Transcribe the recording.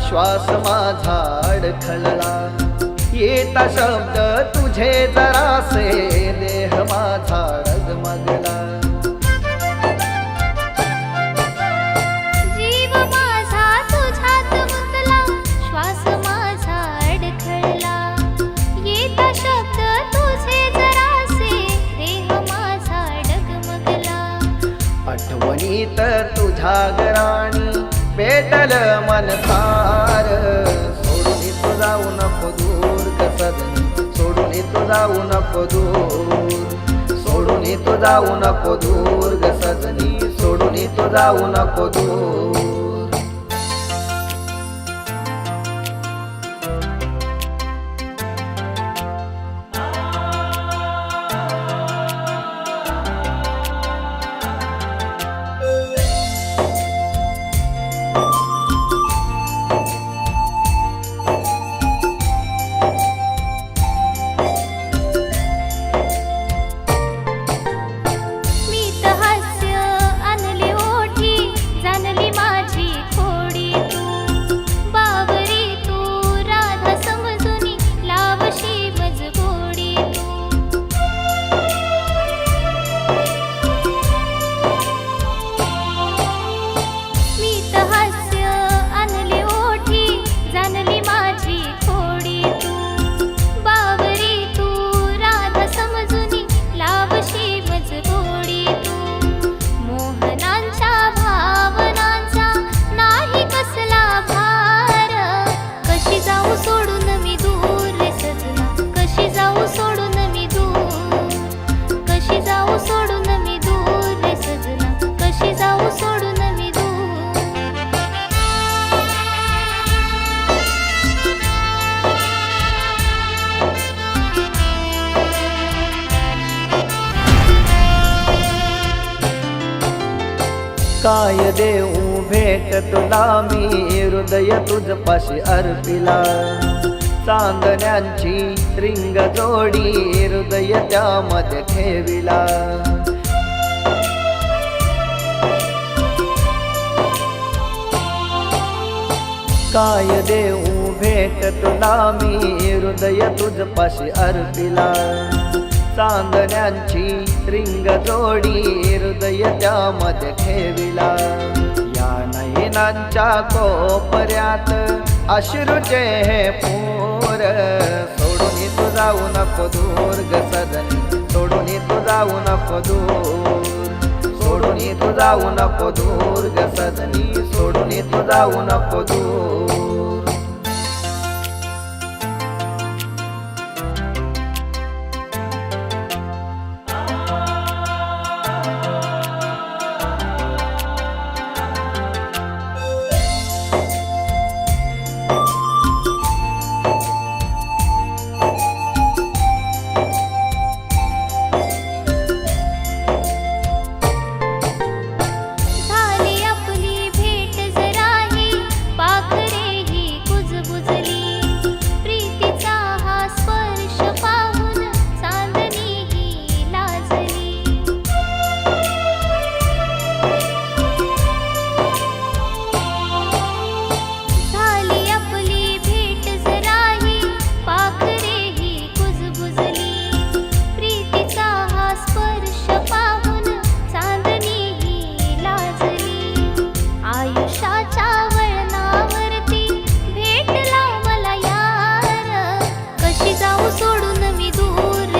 श्वास माझा अडखळला, येता शब्द तुझे जरासे, देह माझा डगमगला. जीव माझा तुझ्यात गुंतला, श्वास माझा अडखळला, येता शब्द तुझे जरासे, देह माझा डगमगला. आठवणीत तुझ्या गराणी पेटल मन फार, सोडून तू जाऊ नको दूर ग सजनी, सोडून तू जाऊ नको दूर, सोडून तू जाऊ नको दूर ग सजनी, सोडून तू जाऊ नको दूर. काय देऊ भेट तुला मी, हृदय तुझपाशी अर्पिला. चांदण्यांची रिंग जोडी, हृदय त्यामध्ये ठेविला. काय देऊ भेट तुला मी, हृदय तुझपाशी अर्पिला. चांदण्यांची रिंग जोडी, हृदय त्यामध्ये ठेविला. या नयनांच्या कोपऱ्यात अश्रूचे हे पूर, सोडून तू जाऊ नको दूर ग सजनी, सोडून तू जाऊ नको दूर, सोडून तू जाऊ नको दूर ग सजनी, सोडून तू जाऊ नको दूर.